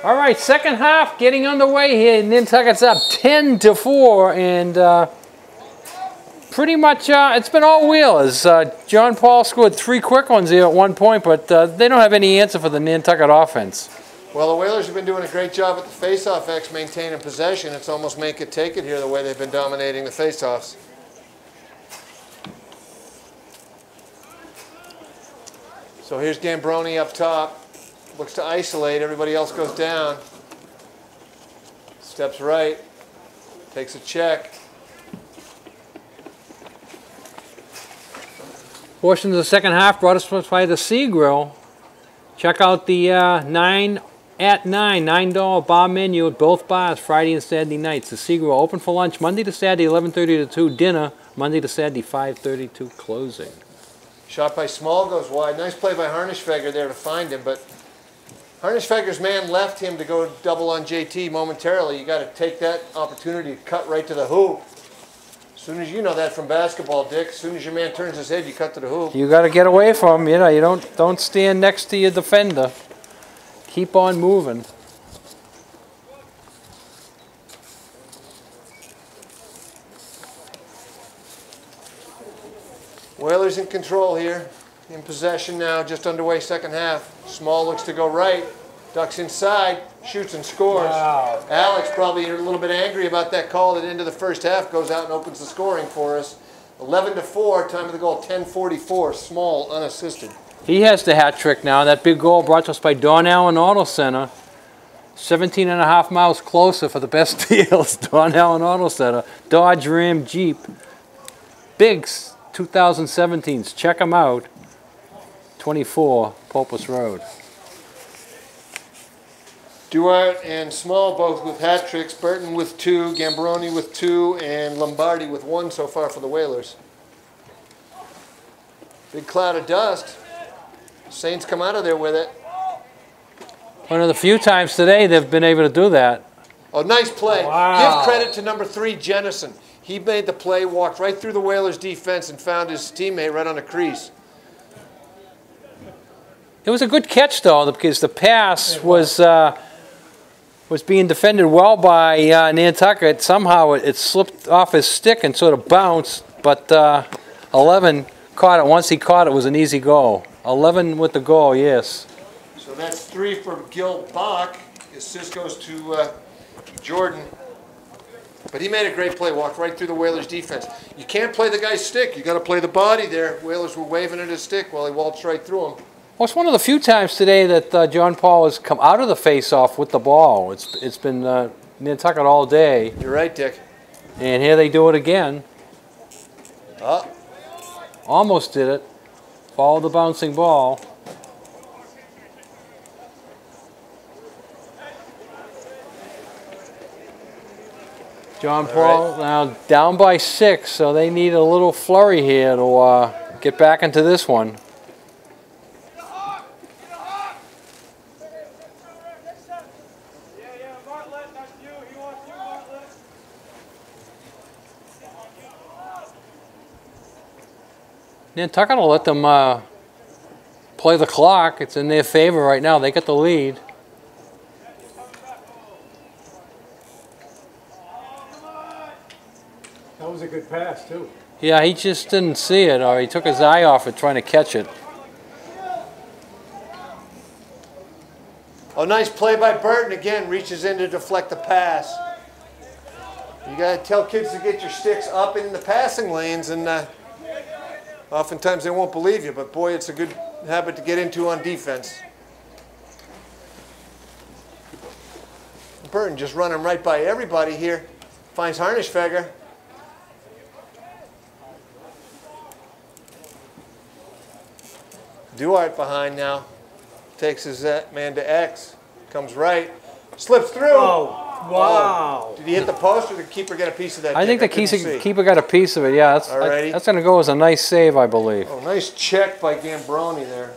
All right, second half getting underway here. Nantucket's up 10-4, and pretty much it's been all Whalers. John Paul scored 3 quick ones here at one point, but they don't have any answer for the Nantucket offense. Well, the Whalers have been doing a great job at the face-off X, maintaining possession. It's almost make it take it here the way they've been dominating the face-offs. So here's Gambroni up top. Looks to isolate. Everybody else goes down. Steps right. Takes a check. Portions of the second half brought us by the Sea Grill. Check out the 9 at 9 $9 bar menu at both bars Friday and Saturday nights. The Sea Grill open for lunch Monday to Saturday 11:30 to 2. Dinner Monday to Saturday 5:30 to closing. Shot by Small goes wide. Nice play by Harnischfeger there to find him, but Harnischfeger's man left him to go double on JT momentarily. You got to take that opportunity to cut right to the hoop. As soon as you know that from basketball, Dick, as soon as your man turns his head, you cut to the hoop. You got to get away from him. You know, you don't stand next to your defender. Keep on moving. Whalers in control here. In possession now, just underway second half. Small looks to go right, ducks inside, shoots and scores. Wow. Alex probably a little bit angry about that call at the end of the first half, goes out and opens the scoring for us. 11-4, time of the goal, 10:44, Small unassisted. He has the hat trick now. That big goal brought to us by Don Allen Auto Center. 17.5 miles closer for the best deals. Don Allen Auto Center. Dodge, Ram, Jeep. Biggs 2017s. Check them out. 24 Popus Road. Duarte and Small both with hat tricks. Burton with 2, Gambroni with 2, and Lombardi with 1 so far for the Whalers. Big cloud of dust. Saints come out of there with it. One of the few times today they've been able to do that. Oh, nice play. Wow. Give credit to number 3, Jennison. He made the play, walked right through the Whalers' defense, and found his teammate right on the crease. It was a good catch, though, because the pass was being defended well by Nantucket. Somehow it slipped off his stick and sort of bounced, but 11 caught it. Once he caught it, it was an easy goal. 11 with the goal, yes. So that's 3 for Gil Bach. Assist goes to Jordan. But he made a great play, walked right through the Whalers' defense. You can't play the guy's stick. You got to play the body there. Whalers were waving at his stick while he waltzed right through him. Well, it's one of the few times today that John Paul has come out of the face-off with the ball. It's been Nantucket all day. You're right, Dick. And here they do it again. Oh. Almost did it. Follow the bouncing ball. John Paul now down by 6, so they need a little flurry here to get back into this one. Nantucket will let them play the clock. It's in their favor right now. They get the lead. That was a good pass, too. Yeah, he just didn't see it, or he took his eye off it trying to catch it. Oh, nice play by Burton. Again, reaches in to deflect the pass. You got to tell kids to get your sticks up in the passing lanes, and oftentimes they won't believe you, but boy, it's a good habit to get into on defense. Burton just running right by everybody here. Finds Harnischfeger. Duarte behind now. Takes his man to X. Comes right. Slips through. Oh, wow. Oh. Did he hit the post or did the keeper get a piece of that? I think the keeper got a piece of it, yeah. That's going to go as a nice save, I believe. Oh, nice check by Gambroni there.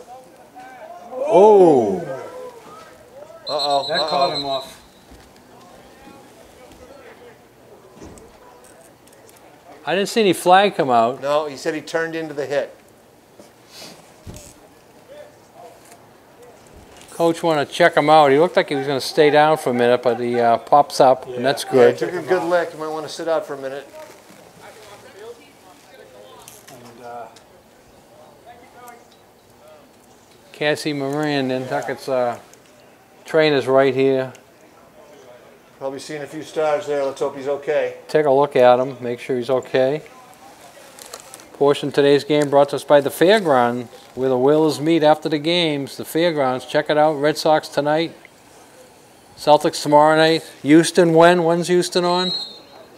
Oh. Uh-oh. That caught him off. I didn't see any flag come out. No, he said he turned into the hit. Coach want to check him out. He looked like he was going to stay down for a minute, but he pops up, and that's Yeah, good. he took a good lick. You might want to sit out for a minute. And, Cassie Moran, Nantucket's trainer's right here. Probably seeing a few stars there. Let's hope he's okay. Take a look at him, make sure he's okay. Portion of today's game brought to us by the Fairgrounds, where the Whalers meet after the games. The Fairgrounds, check it out. Red Sox tonight. Celtics tomorrow night. Houston when? When's Houston on?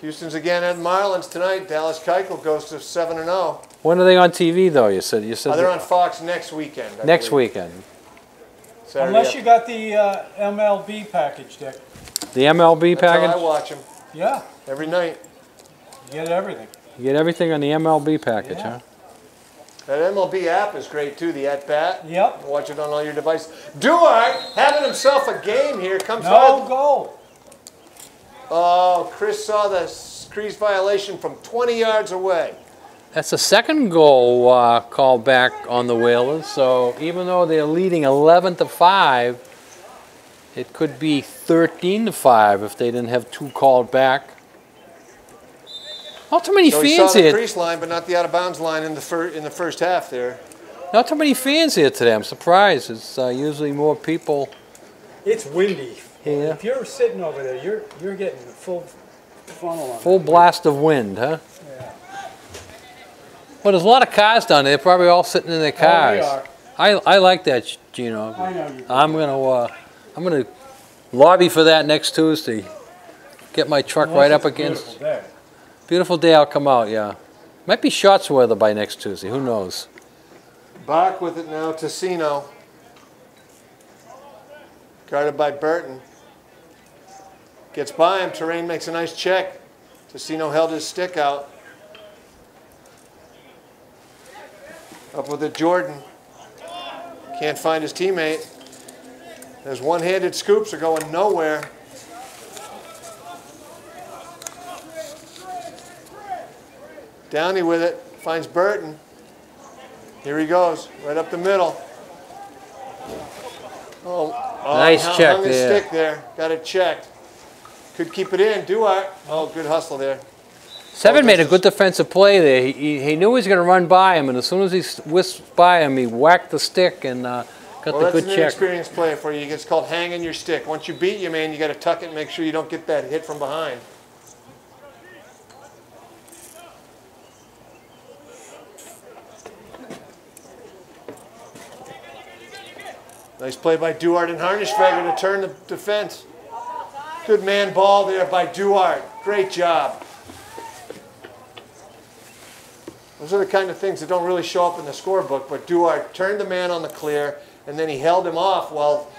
Houston's again at Marlins tonight. Dallas Keuchel goes to 7-0. When are they on TV though? You said They're on Fox next weekend. I next believe. weekend. Saturday unless you got the MLB package, Dick. The MLB That's how package? I watch them Yeah, every night. you get everything. You get everything on the MLB package, Yeah. huh? That MLB app is great too, the At Bat. Yep. Watch it on all your devices. Duart having himself a game here. Comes No out. goal. Oh, Chris saw the crease violation from 20 yards away. That's the second goal called back on the Whalers. So even though they're leading 11-5, it could be 13-5 if they didn't have two called back. Not too many So he fans saw the here. crease line, but not the out of bounds line in the first half there. Not too many fans here today. I'm surprised. It's usually more people It's windy. here. If you're sitting over there, you're getting the full funnel on. Full blast of wind, huh? Yeah. Well, there's a lot of cars down there. They're probably all sitting in their cars. Oh, they are. I like that, Gino. I know you do. I'm gonna lobby for that next Tuesday. Get my truck Unless right up it's a against. beautiful day. Beautiful day. I'll come out. Yeah, might be shots weather by next Tuesday. Who knows? Bach with it now, Tessino. Guarded by Burton. Gets by him. Terrain makes a nice check. Tessino held his stick out. Up with it, Jordan. Can't find his teammate. Those one-handed scoops are going nowhere. Downey with it. Finds Burton. Here he goes. Right up the middle. Oh, Nice check hung his there. stick there. Got it checked. Could keep it in. Duart. Oh, good hustle there. Seven Oh, made a this good defensive play there. He knew he was going to run by him, and as soon as he whisked by him, he whacked the stick and got Well, the that's good an check. inexperienced play for you. It's called hanging your stick. Once you beat you, man, you got to tuck it and make sure you don't get that hit from behind. Nice play by Duart and Harnischfeger to turn the defense. Good man ball there by Duart. Great job. Those are the kind of things that don't really show up in the scorebook, but Duart turned the man on the clear, and then he held him off while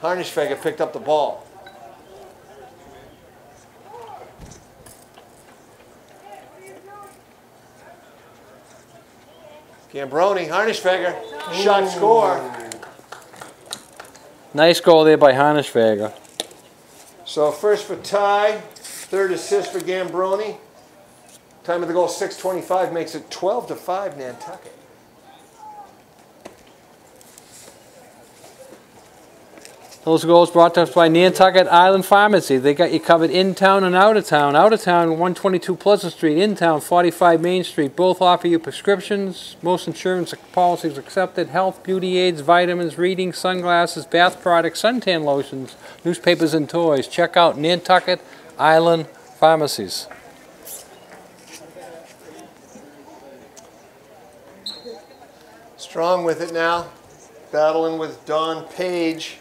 Harnischfeger picked up the ball. Gambroni, Harnischfeger, shot score. Nice goal there by Harnischfeger. So first for Ty, third assist for Gambroni. Time of the goal 6:25 makes it 12-5 Nantucket. Those goals brought to us by Nantucket Island Pharmacy. They got you covered in town and out of town. Out of town, 122 Pleasant Street. In town, 45 Main Street. Both offer you prescriptions. Most insurance policies accepted. Health, beauty aids, vitamins, reading, sunglasses, bath products, suntan lotions, newspapers and toys. Check out Nantucket Island Pharmacies. Strong with it now. Battling with Don Page.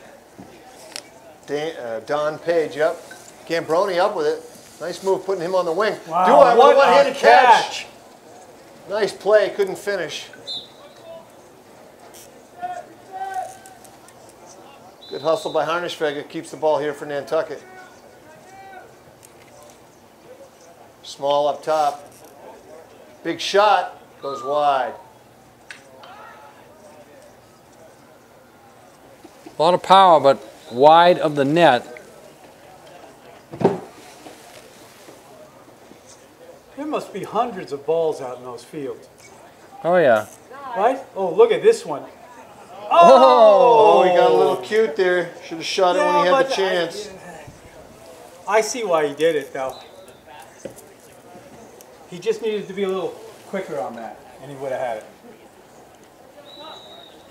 Don Page, yep. Gambroni up with it. Nice move putting him on the wing. Wow, Duart with what a one-handed a catch. Nice play, couldn't finish. Good hustle by Harnischfeger, keeps the ball here for Nantucket. Small up top. Big shot, goes wide. A lot of power, but wide of the net. There must be hundreds of balls out in those fields. Oh, yeah. Right? Oh, look at this one. Oh, he got a little cute there. Should have shot it when he had the chance. I see why he did it, though. He just needed to be a little quicker on that, and he would have had it.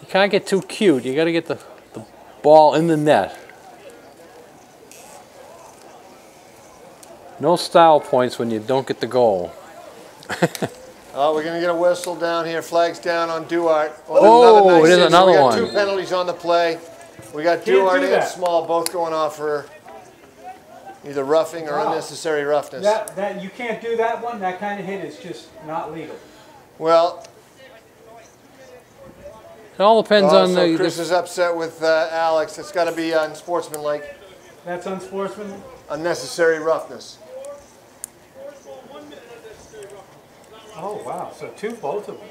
You can't get too cute. You got to get the ball in the net. No style points when you don't get the goal. Oh, we're going to get a whistle down here. Flags down on Duarte. Oh, it is another we got one. 2 penalties on the play. We got Duarte and Small both going off for either roughing or unnecessary roughness. That you can't do that one. That kind of hit is just not legal. Well, it all depends on so Chris is upset with Alex. It's got to be unsportsmanlike. That's unsportsmanlike? Unnecessary roughness. Oh, wow. So both of them.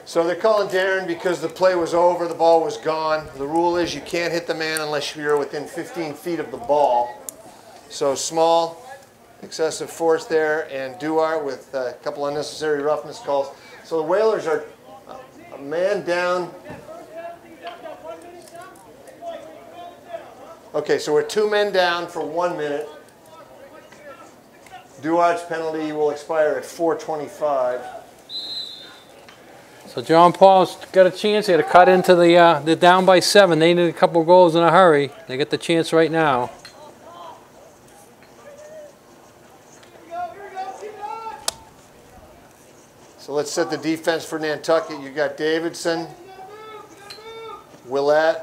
So they're calling Darren because the play was over, the ball was gone. The rule is you can't hit the man unless you're within 15 feet of the ball. So Small, excessive force there, and Duarte with a couple unnecessary roughness calls. So the Whalers are a man down. Okay, so we're 2 men down for 1 minute. Duarte's penalty will expire at 4:25. So John Paul's got a chance here to cut into the they're down by 7. They need a couple goals in a hurry. They get the chance right now. So let's set the defense for Nantucket. You got Davidson, Willett,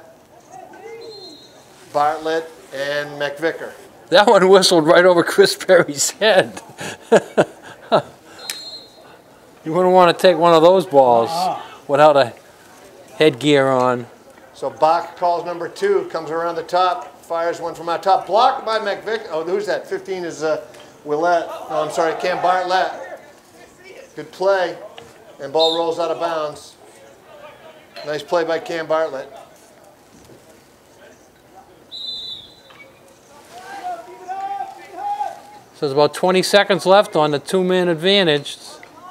Bartlett, and McVicker. That one whistled right over Chris Perry's head. You wouldn't want to take one of those balls without a headgear on. So Bach calls number 2, comes around the top, fires one from out top, blocked by McVicker. Oh, who's that? 15 is Willett. No, I'm sorry, Cam Bartlett. Good play, and ball rolls out of bounds. Nice play by Cam Bartlett. So there's about 20 seconds left on the 2-man advantage.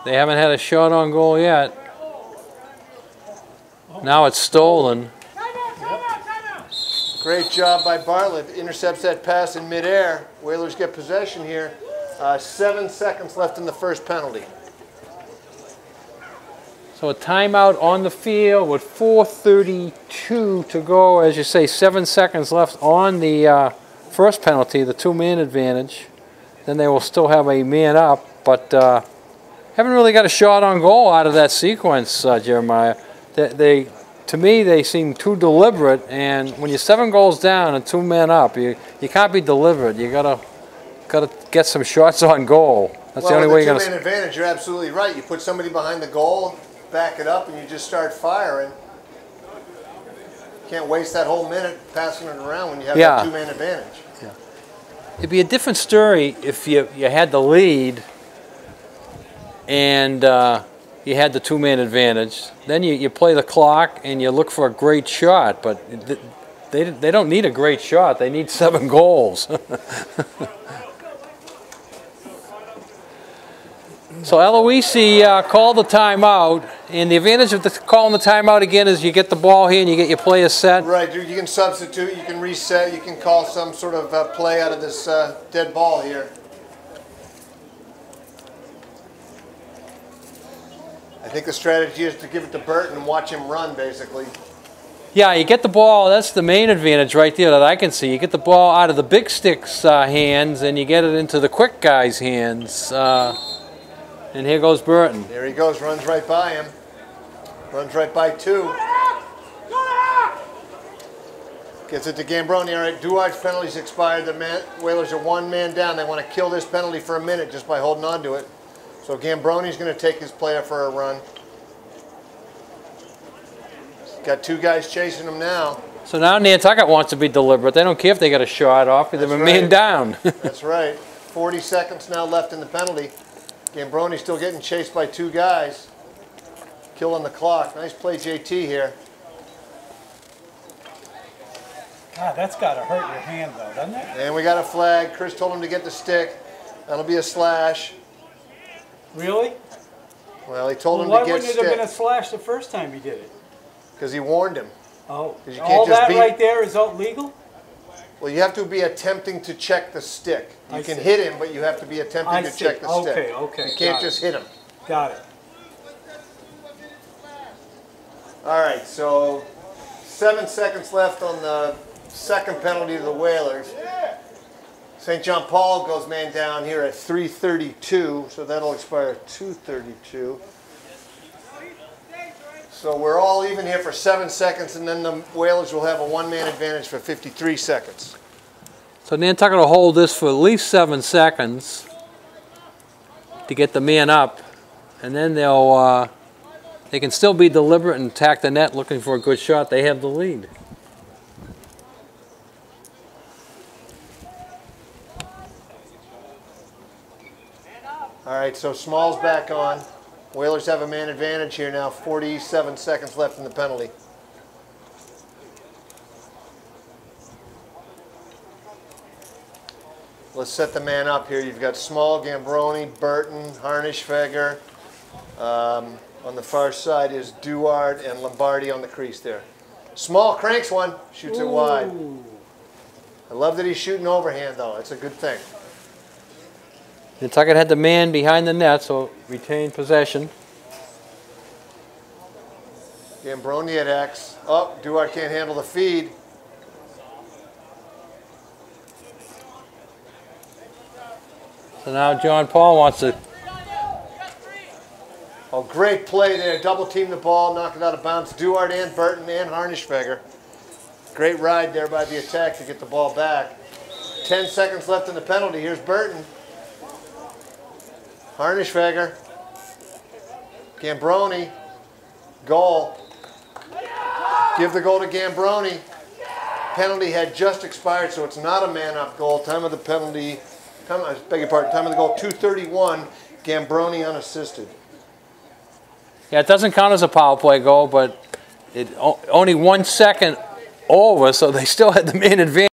They haven't had a shot on goal yet. Now it's stolen. Great job by Bartlett. Intercepts that pass in midair. Whalers get possession here. 7 seconds left in the first penalty. So a timeout on the field with 4:32 to go. As you say, 7 seconds left on the first penalty, the 2-man advantage. Then they will still have a man up, but haven't really got a shot on goal out of that sequence, Jeremiah. To me, they seem too deliberate, and when you're 7 goals down and 2 men up, you can't be deliberate. You gotta get some shots on goal. That's the only way you're gonna. 2-man advantage, you're absolutely right. You put somebody behind the goal, back it up, and you just start firing. You can't waste that whole minute passing it around when you have that 2-man advantage. Yeah. It'd be a different story if you had the lead and you had the 2-man advantage. Then you play the clock and you look for a great shot, but they don't need a great shot. They need 7 goals. So Aloisi called the timeout, and the advantage of calling the timeout again is you get the ball here and you get your players set. Right, you can substitute, you can reset, you can call some sort of play out of this dead ball here. I think the strategy is to give it to Burton and watch him run, basically. Yeah, you get the ball, that's the main advantage right there that I can see. You get the ball out of the big stick's hands and you get it into the quick guy's hands. And here goes Burton. There he goes, runs right by him. Runs right by 2. Gets it to Gambroni. All right, Duarte's penalty's expired. The Whalers are 1 man down. They want to kill this penalty for a minute just by holding on to it. So Gambroni's going to take his player for a run. Got 2 guys chasing him now. So now Nantucket wants to be deliberate. They don't care if they got a shot off because they're a man down. That's right. 40 seconds now left in the penalty. Gambroni still getting chased by 2 guys. Killing the clock. Nice play, JT here. God, that's got to hurt your hand, though, doesn't it? And we got a flag. Chris told him to get the stick. That'll be a slash. Really? Well, he told him to why get wouldn't stick. it have been a slash the first time he did it? because he warned him. Oh, You can't all just that beat- right there is all legal? Well, you have to be attempting to check the stick. You I can see. hit him, but you have to be attempting I to see. check the stick. Okay, You can't got just it. hit him. Got it. All right, so 7 seconds left on the second penalty to the Whalers. St. John Paul goes man down here at 3:32, so that'll expire at 2:32. So we're all even here for 7 seconds, and then the Whalers will have a one-man advantage for 53 seconds. So Nantucket will hold this for at least 7 seconds to get the man up, and then they can still be deliberate and attack the net looking for a good shot. They have the lead. All right, so Small's back on. Whalers have a man advantage here now. 47 seconds left in the penalty. Let's set the man up here. You've got Small, Gambroni, Burton, Harnischfeger. On the far side is Duarte and Lombardi on the crease there. Small cranks one, shoots it wide. I love that he's shooting overhand, though. It's a good thing. Nantucket had the man behind the net, so retained possession. Gambroni at X. Oh, Duarte can't handle the feed. So now John Paul wants to. Oh, great play there. Double team the ball, knock it out of bounds. Duarte and Burton and Harnischfeger. Great ride there by the attack to get the ball back. 10 seconds left in the penalty. Here's Burton. Harnischfeger. Gambroni. Goal. Give the goal to Gambroni. Penalty had just expired, so it's not a man-up goal. Time of the penalty, I beg your pardon, time of the goal, 2:31. Gambroni unassisted. Yeah, it doesn't count as a power play goal, but only 1 second over, so they still had the man advantage.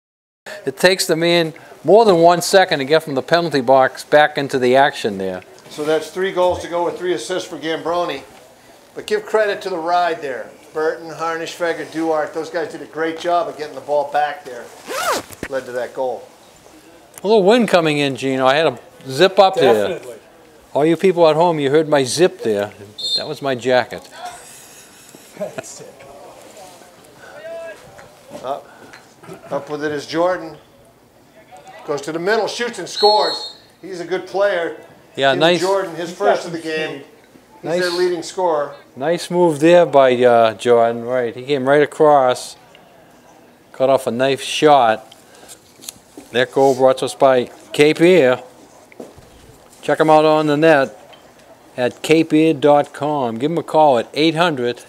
It takes the man more than 1 second to get from the penalty box back into the action there. So that's 3 goals to go with 3 assists for Gambroni. But give credit to the ride there. Burton, Harnischfeger, Duarte, those guys did a great job of getting the ball back there. Led to that goal. A little wind coming in, Gino. I had a zip up there. Definitely. All you people at home, you heard my zip there. That was my jacket. That's it. Up with it is Jordan. Goes to the middle, shoots and scores. He's a good player. Yeah, Tim nice. Jordan, his first of the game. He's Nice. their leading scorer. Nice move there by Jordan. Right, he came right across, cut off a nice shot. That goal brought to us by Cape Air. Check them out on the net at capeair.com. Give them a call at 800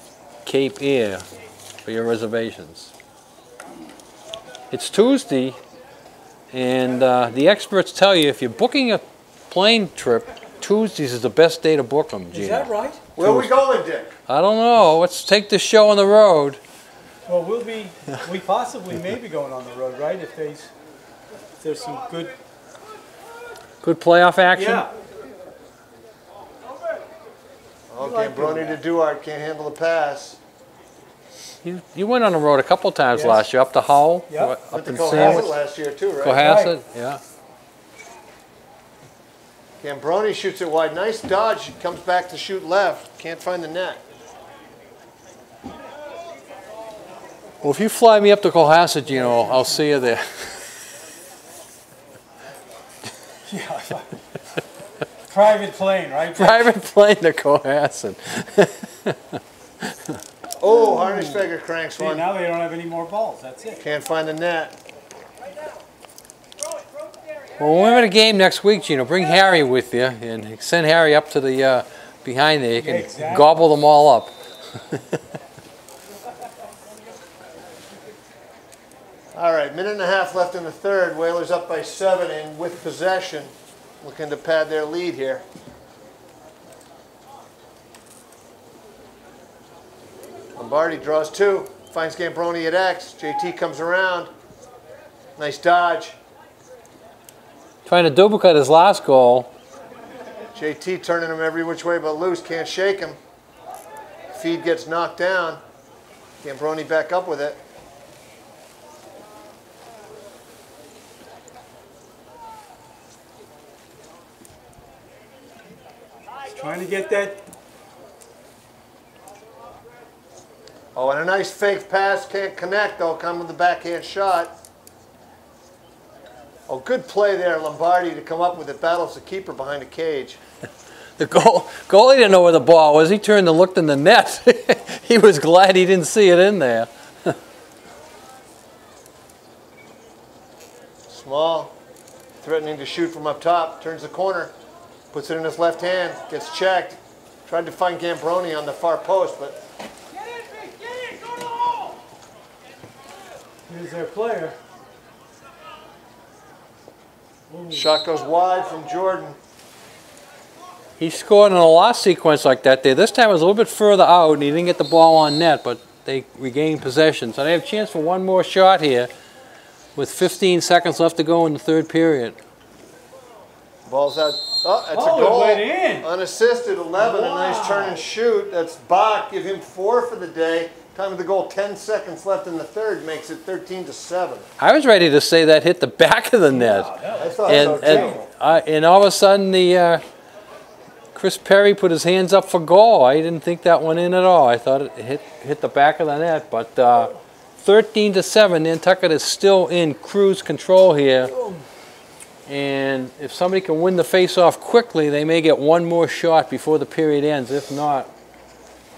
Cape Air for your reservations. It's Tuesday, and the experts tell you if you're booking a plane trip, Tuesdays is the best day to book them, Gino. Is that right? Where are we going, Dick? I don't know. Let's take this show on the road. Well, we possibly may be going on the road, right? If there's some good. Good playoff action. Yeah. Oh, like Gambroni to Duarte, can't handle the pass. You went on the road a couple times Yes. last year, up to Hull, Yep. up Went to in Cohasset Sandwich, last year too, right? Cohasset, yeah. Gambroni shoots it wide. Nice dodge. Comes back to shoot left. Can't find the net. Well, if you fly me up to Cohasset, Gino, I'll see you there. Yeah. Private plane, right? Private plane to Cohasset. Oh, Harnischfeger cranks See, one. now they don't have any more balls. That's it. Can't find the net. Well, when we have a game next week, Gino, bring Harry with you and send Harry up to the behind there. You can Exactly. gobble them all up. All right, minute and a half left in the third. Whalers up by 7 and with possession. Looking to pad their lead here. Lombardi draws 2. Finds Gambroni at X. JT comes around. Nice dodge. Trying to duplicate his last goal. JT turning him every which way but loose. Can't shake him. Feed gets knocked down. Gambroni back up with it. Trying to get that. Oh, and a nice fake pass. Can't connect, though. Come with the backhand shot. Oh, good play there, Lombardi, to come up with it. Battles the keeper behind the cage. The goalie didn't know where the ball was. He turned and looked in the net. He was glad he didn't see it in there. Small, threatening to shoot from up top. Turns the corner. Puts it in his left hand. Gets checked. Tried to find Gambroni on the far post, but... Get it! Go to the hole! Here's their player. Shot goes wide from Jordan. He scored in a lost sequence like that there. This time it was a little bit further out, and he didn't get the ball on net, but they regained possession. So they have a chance for one more shot here with 15 seconds left to go in the third period. Ball's out. Oh, that's a Oh, goal. it went in. Unassisted, 11. Wow. A nice turn and shoot. That's Bach. Give him 4 for the day. Time of the goal, 10 seconds left in the third. Makes it 13-7. I was ready to say that hit the back of the net. I thought And, so, too. and all of a sudden, Chris Perry put his hands up for goal. I didn't think that went in at all. I thought it hit the back of the net. But 13-7, Nantucket is still in cruise control here. And if somebody can win the face-off quickly, they may get one more shot before the period ends. If not,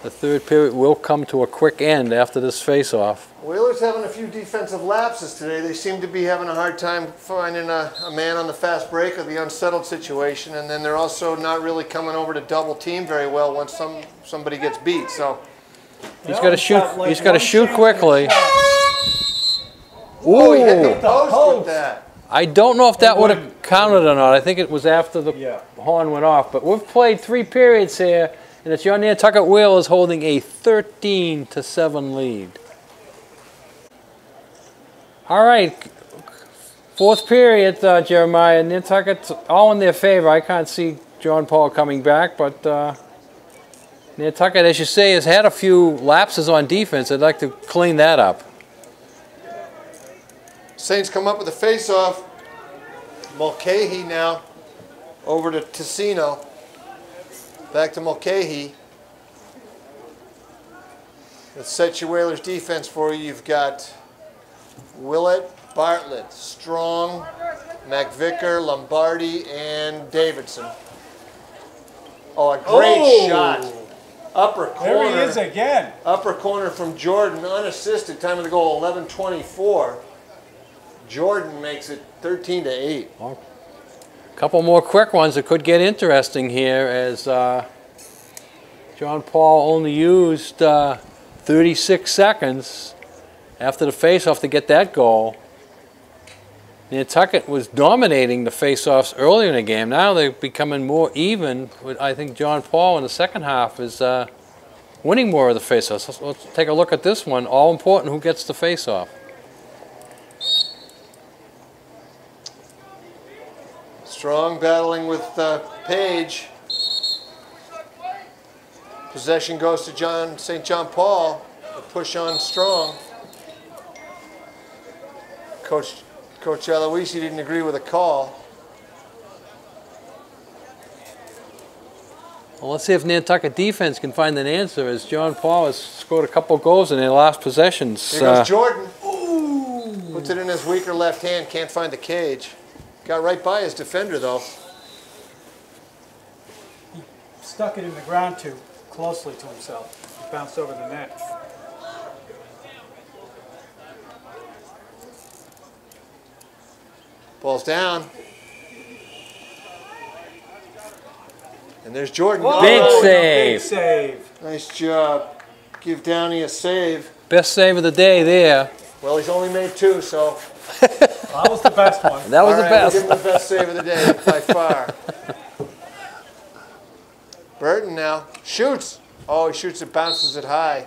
the third period will come to a quick end after this face-off. Whalers having a few defensive lapses today. They seem to be having a hard time finding a man on the fast break or the unsettled situation, and then they're also not really coming over to double team very well once somebody gets beat. So He's got to shoot. He's got to shoot quickly. oh, he hit the Ooh! post with that. I don't know if that would have counted or not. I think it was after the horn went off. But we've played 3 periods here, and it's your Nantucket Whalers holding a 13-7 lead. All right, 4th period, Jeremiah. Nantucket's all in their favor. I can't see John Paul coming back, but Nantucket, as you say, has had a few lapses on defense. They'd like to clean that up. Saints come up with a face-off. Mulcahy now over to Ticino. Back to Mulcahy. Let's set your Whalers defense for you. You've got Willett, Bartlett, Strong, McVicker, Lombardi, and Davidson. Oh, a great shot. Upper corner. There he is again. Upper corner from Jordan, unassisted. Time of the goal, 11:24. Jordan makes it 13-8. A couple more quick ones that could get interesting here, as John Paul only used 36 seconds after the faceoff to get that goal. Nantucket was dominating the faceoffs earlier in the game. Now they're becoming more even. I think John Paul in the second half is winning more of the faceoffs. Let's take a look at this one. All important, who gets the faceoff. Strong battling with Page. Possession goes to St. John Paul. A push on Strong. Coach Aloisi didn't agree with the call. Well, let's see if Nantucket defense can find an answer, as John Paul has scored a couple goals in their last possessions. Here goes Jordan. Ooh. Puts it in his weaker left hand. Can't find the cage. Got right by his defender, though. He stuck it in the ground too closely to himself. It bounced over the net. Ball's down. And there's Jordan. Whoa, Big Oh, save. Big save. nice job. Give Downey a save. Best save of the day there. Well, he's only made 2, so. That was the best one. That was All the right, best. We'll give him the best save of the day by far. Burton now shoots. Oh, he shoots it, bounces it high.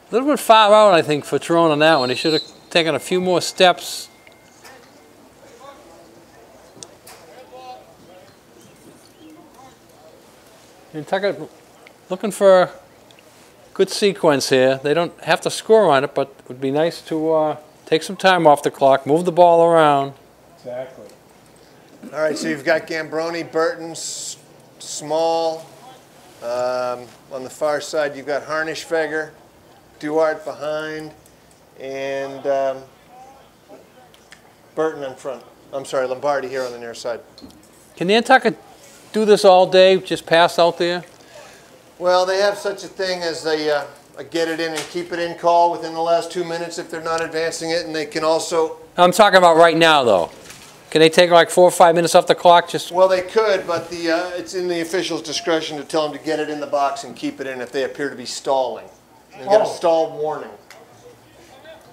A little bit far out, I think, for Tyrone on that one. He should have taken a few more steps. Nantucket looking for a good sequence here. They don't have to score on it, but it would be nice to take some time off the clock, move the ball around. Exactly. All right, so you've got Gambroni, Burton, Small. On the far side, you've got Harnischfeger, Duart behind, and Burton in front. I'm sorry, Lombardi here on the near side. Can Nantucket do this all day, just pass out there? Well, they have such a thing as a get it in and keep it in call within the last 2 minutes if they're not advancing it, and they can also... I'm talking about right now, though. Can they take like 4 or 5 minutes off the clock? Just Well, they could, but it's in the official's discretion to tell them to get it in the box and keep it in if they appear to be stalling. And get a stall warning.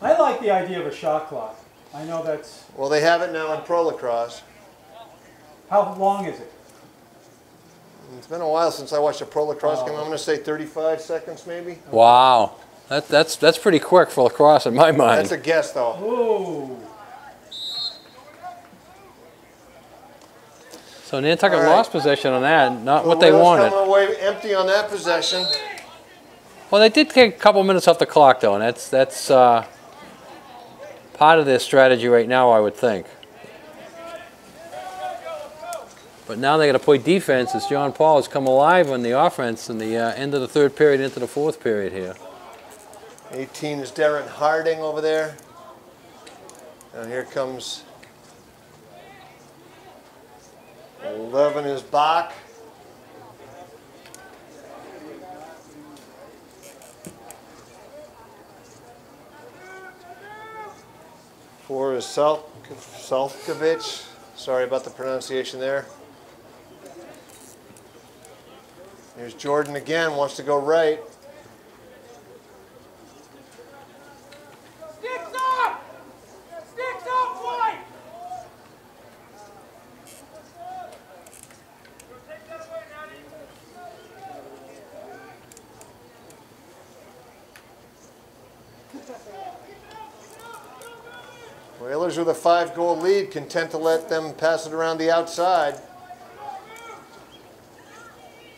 I like the idea of a shot clock. I know that's... Well, they have it now in Pro Lacrosse. How long is it? It's been a while since I watched a Pro Lacrosse game. I'm going to say 35 seconds maybe. wow, that's pretty quick for lacrosse in my mind. That's a guess, though. Ooh. So Nantucket All right. lost possession on that, not The what they Whalers wanted. coming away empty on that possession. Well, they did take a couple minutes off the clock, though, and that's part of their strategy right now, I would think. But now they got to play defense as John Paul has come alive on the offense in the end of the third period into the fourth period here. 18 is Darren Harding over there. And here comes 11 is Bach. Four is Salkovich. Sorry about the pronunciation there. Here's Jordan again, wants to go right. Sticks up! Sticks up, White! Take that away, Natty. Whalers with a 5-goal lead, content to let them pass it around the outside.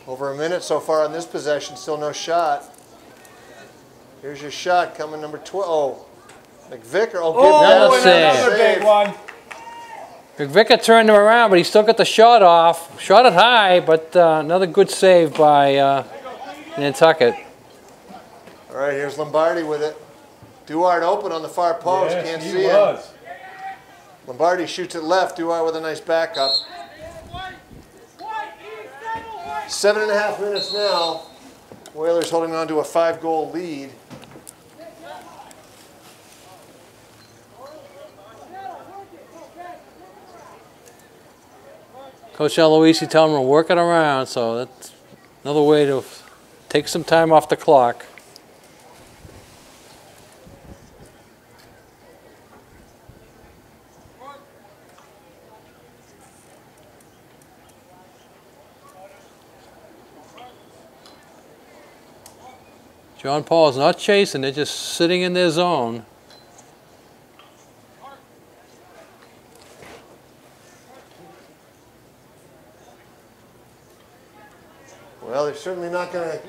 Over a minute so far on this possession, still no shot. Here's your shot coming, number 12. Oh, McVicker. Oh, Good save. another big one. McVicker turned him around, but he still got the shot off. Shot it high, but another good save by Nantucket. All right, here's Lombardi with it. Duart open on the far post, Yes, can't he see was. him. Lombardi shoots it left, Duart with a nice backup. 7.5 minutes now. Whalers holding on to a 5-goal lead. Coach Eloise telling him to work it around, so that's another way to take some time off the clock. John Paul is not chasing, they're just sitting in their zone. Well, they're certainly not going to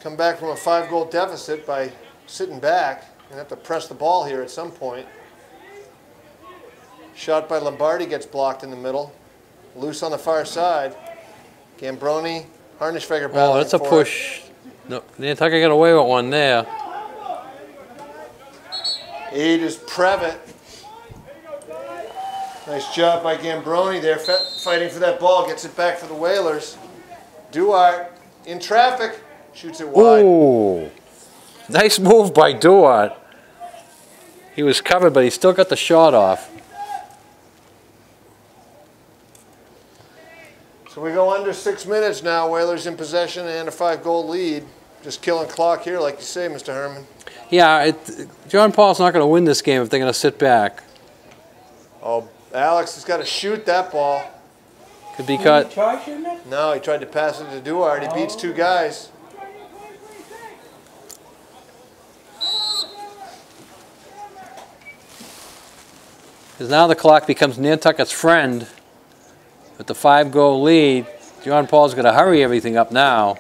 come back from a 5-goal deficit by sitting back. They're going to have to press the ball here at some point. Shot by Lombardi gets blocked in the middle. Loose on the far side. Gambroni, Harnischfeger battling. Oh, that's a for it. push. No, Nantucket got away with one there. 8 is Previtt. Nice job by Gambroni there, fighting for that ball. Gets it back for the Whalers. Duart in traffic, shoots it wide. Ooh, nice move by Duart. He was covered, but he still got the shot off. So we go under 6 minutes now. Whalers in possession and a 5-goal lead. Just killing clock here, like you say, Mr. Herman. Yeah, John Paul's not going to win this game if they're going to sit back. Oh, Alex has got to shoot that ball. Could be Did he cut. try shooting it? No, he tried to pass it to Duart. He beats 2 guys. Because now the clock becomes Nantucket's friend. With the 5-goal lead, John Paul's going to hurry everything up now.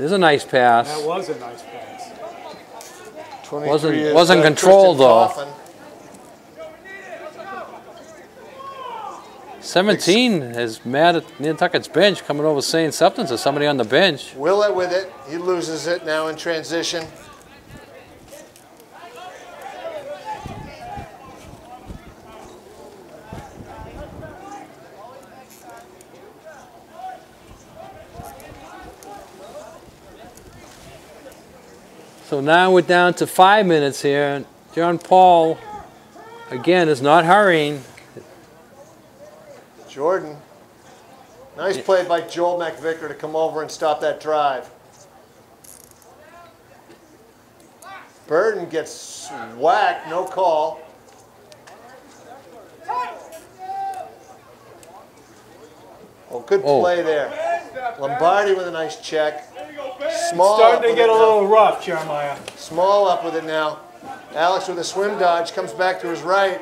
There's a nice pass. That was a nice pass. 23 Wasn't controlled though. Coffin. 17 is mad at Nantucket's bench, coming over saying something to somebody on the bench. Willett with it. He loses it now in transition. So now we're down to 5 minutes here. John Paul, again, is not hurrying. Jordan. Nice play by Joel McVicker to come over and stop that drive. Burton gets whacked, no call. Oh, good play there. Lombardi with a nice check. Small Starting to get a little rough, Jeremiah. Small up with it now. Alex with a swim dodge, comes back to his right,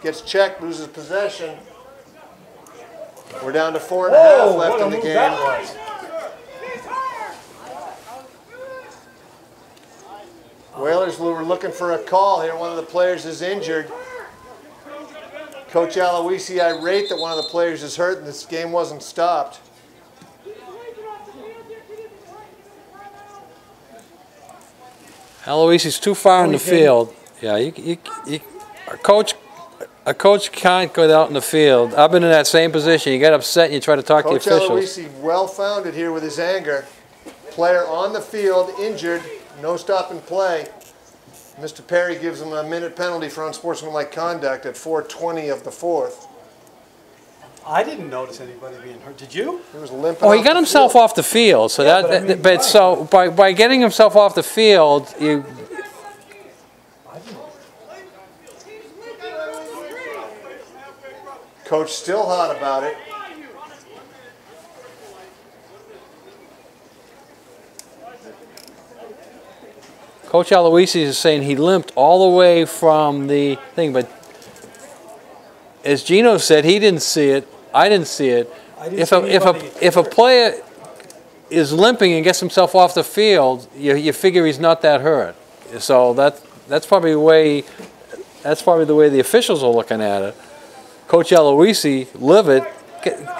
gets checked, loses possession. We're down to 4.5 left in the game. That was. Whalers were looking for a call here. One of the players is injured. Coach Aloisi irate that one of the players is hurt and this game wasn't stopped. Aloisi's too far in the field. Yeah, a coach can't go out in the field. I've been in that same position. You get upset and you try to talk to the officials. Coach Aloisi well-founded here with his anger. Player on the field, injured, no stop and play. Mr. Perry gives him a minute penalty for unsportsmanlike conduct at 4:20 of the fourth. I didn't notice anybody being hurt. Did you? He was limping. Oh, he got himself off the field. So Yeah, that, but I mean, so by getting himself off the field, you. Coach still hot about it. Coach Aloisi is saying he limped all the way from the thing, but as Gino said, he didn't see it. I didn't see it. If a player is limping and gets himself off the field, you figure he's not that hurt. So that's probably the way the officials are looking at it. Coach Aloisi, live it.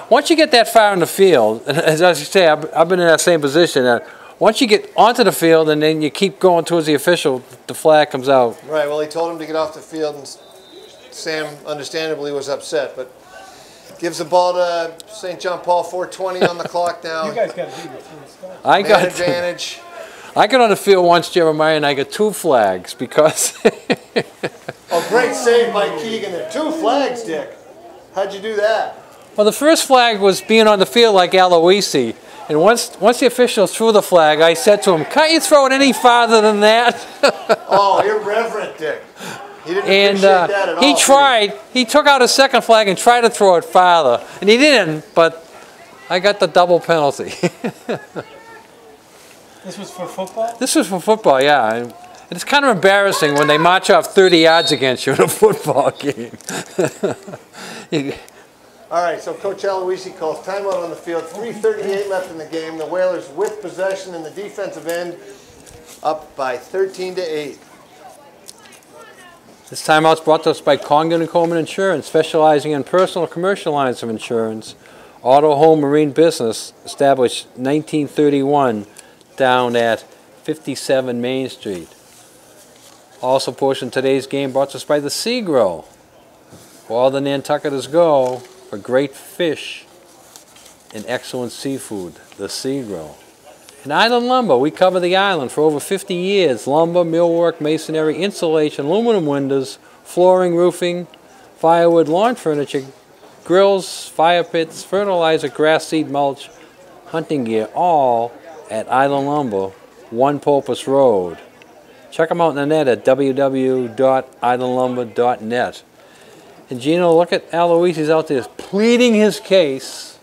Once you get that far in the field, as I say, I've been in that same position. Once you get onto the field and then you keep going towards the official, the flag comes out. Right, well, he told him to get off the field, and Sam understandably was upset, but gives the ball to St. John Paul, 4:20 on the clock now. You guys got to do your first start. I got advantage. I got on the field once, Jeremiah, and I got 2 flags because. Oh, great save by Keegan there. 2 flags, Dick. How'd you do that? Well, the first flag was being on the field like Aloisi. And once the official threw the flag, I said to him, "Can't you throw it any farther than that?" Oh, irreverent, Dick. He didn't And appreciate that at all. he tried. He took out a second flag and tried to throw it farther. And he didn't, but I got the double penalty. This was for football? This was for football, yeah. And it's kind of embarrassing when they march off 30 yards against you in a football game. All right, so Coach Aloisi calls timeout on the field. 3:38 left in the game. The Whalers with possession in the defensive end, up by 13-8. This timeout's brought to us by Congdon & Coleman Insurance, specializing in personal and commercial lines of insurance. Auto, home, marine business, established 1931 down at 57 Main Street. Also, portion of today's game brought to us by the Sea Grow. Where all the Nantucketers go for great fish and excellent seafood, the Sea Grow. And Island Lumber, we cover the island for over 50 years. Lumber, millwork, masonry, insulation, aluminum windows, flooring, roofing, firewood, lawn furniture, grills, fire pits, fertilizer, grass seed mulch, hunting gear, all at Island Lumber, 1 Pulpus Road. Check them out on the net at www.islandlumber.net. And Gino, look at Aloisi's out there pleading his case,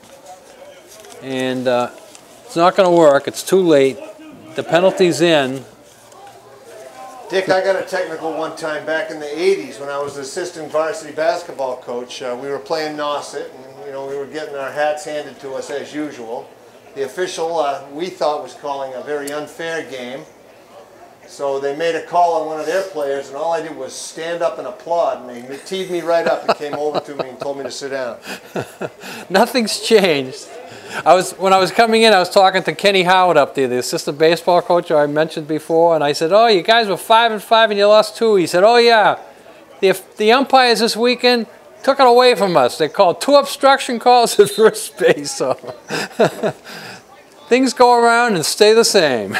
and it's not going to work. It's too late. The penalty's in. Dick, I got a technical one time back in the 80s when I was assistant varsity basketball coach. We were playing Nauset, and we were getting our hats handed to us as usual. The official, we thought, was calling a very unfair game. So they made a call on one of their players, and all I did was stand up and applaud, and they teed me right up and came over to me and told me to sit down. Nothing's changed. When I was coming in, I was talking to Kenny Howard up there, the assistant baseball coach I mentioned before, and I said, "Oh, you guys were 5-5 and you lost 2." He said, "Oh yeah, the umpires this weekend took it away from us. They called 2 obstruction calls at first base." So things go around and stay the same.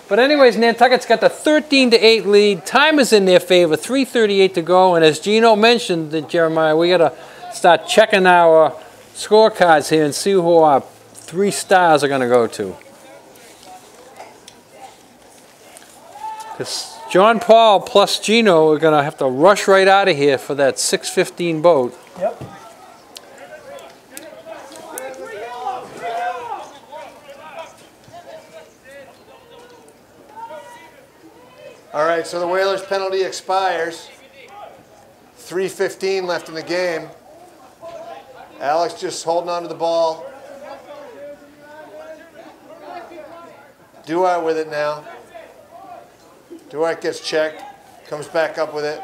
But anyways, Nantucket's got the 13-8 lead. Time is in their favor, 3:38 to go. And as Gino mentioned, Jeremiah, we got to start checking our scorecards here and see who our 3 stars are going to go to. Because John Paul plus Gino are going to have to rush right out of here for that 6:15 boat. Yep. All right, so the Whalers' penalty expires. 3:15 left in the game. Alex just holding on to the ball. Duart with it now. Duart gets checked, comes back up with it.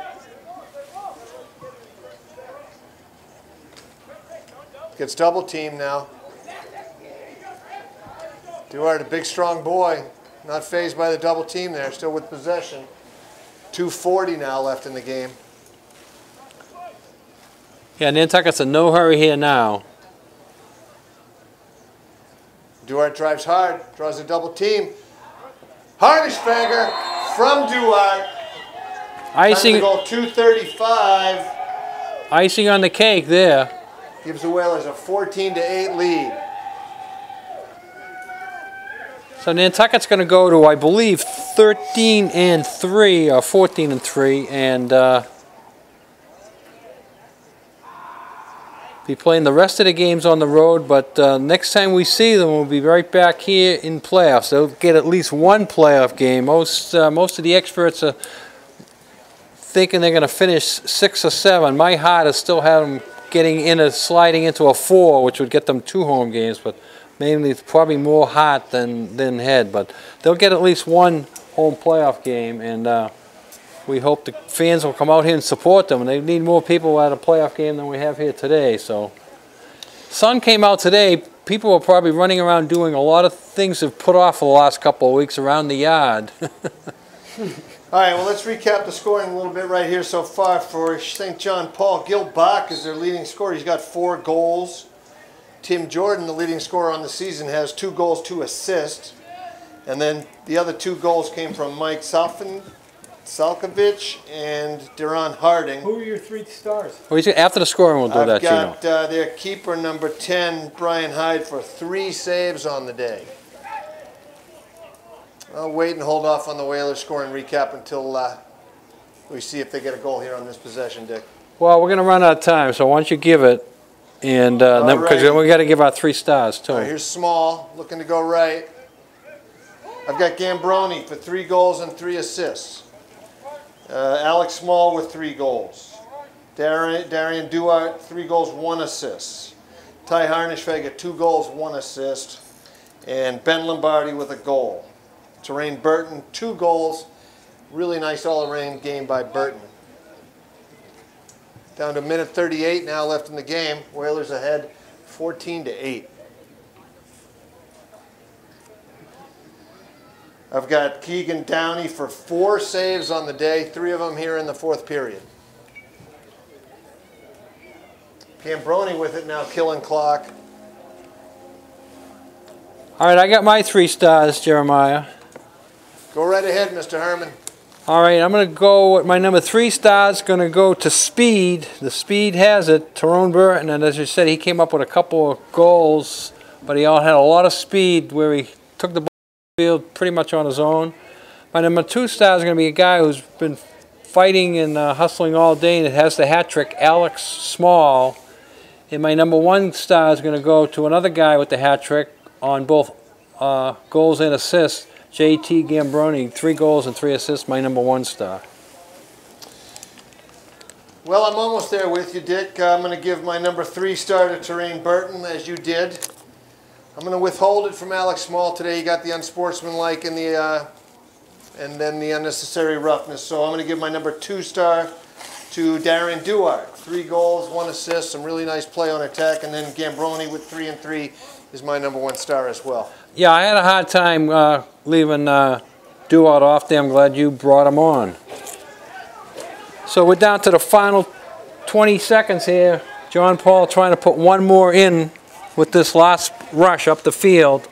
Gets double teamed now. Duart, a big strong boy. Not phased by the double team there, still with possession. 2:40 now left in the game. Yeah, Nantucket's in no hurry here now. Duart drives hard, draws a double team. Harnischfeger from Duart. Icing, goal 2:35. icing on the cake there. Gives the Whalers a 14-8 lead. So Nantucket's going to go to, I believe, 13-3 or 14-3, and be playing the rest of the games on the road. But next time we see them, we'll be right back here in playoffs. They'll get at least one playoff game. Most of the experts are thinking they're going to finish 6 or 7. My heart is still having them sliding into a 4, which would get them 2 home games, but mainly it's probably more heart than head. But they'll get at least one home playoff game, and we hope the fans will come out here and support them. And they need more people at a playoff game than we have here today. So, sun came out today. People were probably running around doing a lot of things they've put off for the last couple of weeks around the yard. All right, well, let's recap the scoring a little bit right here so far for St. John Paul. Gil Bach is their leading scorer. He's got 4 goals. Tim Jordan, the leading scorer on the season, has 2 goals, 2 assists. And then the other 2 goals came from Mike Salkovich and Deron Harding. Who are your 3 stars? Well, after the scoring, we'll do that, Gino. I've got their keeper, number 10, Brian Hyde, for 3 saves on the day. I'll wait and hold off on the Whalers scoring recap until we see if they get a goal here on this possession, Dick. Well, we're going to run out of time, so why don't you give it, and because then we got to give our 3 stars too. All right, here's Small looking to go right. I've got Gambroni for 3 goals and 3 assists. Alex Small with 3 goals. Darian Duart, 3 goals, 1 assist. Ty Harnischfeger, 2 goals, 1 assist. And Ben Lombardi with a goal. Terrain Burton, 2 goals. Really nice all-around game by Burton. Down to minute 38 now left in the game. Whalers ahead 14-8. I've got Keegan Downey for 4 saves on the day, 3 of them here in the 4th period. Gambroni with it now, killing clock. All right, I got my 3 stars, Jeremiah. Go right ahead, Mr. Herman. All right, I'm going to go with my number 3 stars, going to go to Speed. The Speed has it, Tyrone Burton, and as you said, he came up with a couple of goals, but he had a lot of speed where he took the ball field pretty much on his own. My number 2 star is going to be a guy who's been fighting and hustling all day, and it has the hat trick, Alex Small. And my number 1 star is going to go to another guy with the hat trick on both goals and assists, J.T. Gambroni, 3 goals and 3 assists, my number 1 star. Well, I'm almost there with you, Dick. I'm going to give my number 3 star to Terrain Burton, as you did. I'm going to withhold it from Alex Small today. He got the unsportsmanlike and then the unnecessary roughness. So I'm going to give my number 2 star to Darren Duart. 3 goals, 1 assist, some really nice play on attack, and then Gambroni with 3 and 3 is my number 1 star as well. Yeah, I had a hard time leaving Duart off there. I'm glad you brought him on. So we're down to the final 20 seconds here. John Paul trying to put one more in with this last rush up the field.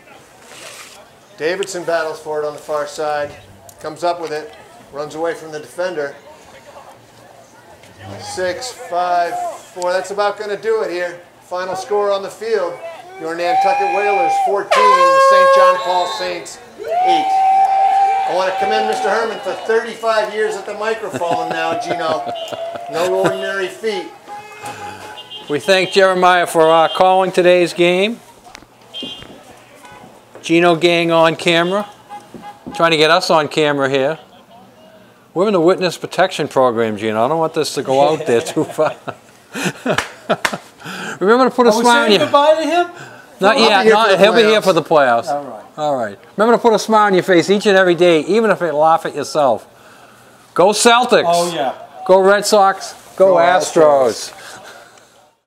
Davidson battles for it on the far side, comes up with it, runs away from the defender. 6, 5, 4, that's about going to do it here. Final score on the field, your Nantucket Whalers 14, the St. John Paul Saints 8. I want to commend Mr. Herman for 35 years at the microphone now, Gino. No ordinary feat. We thank Jeremiah for calling today's game. Gino gang on camera, trying to get us on camera here. We're in the witness protection program, Gino. I don't want this to go out there too far. Remember to put a smile on your face. Goodbye to him? Not yet. He'll be here for the playoffs. All right. All right. Remember to put a smile on your face each and every day, even if you laugh at yourself. Go Celtics. Oh, yeah. Go Red Sox. Go Astros.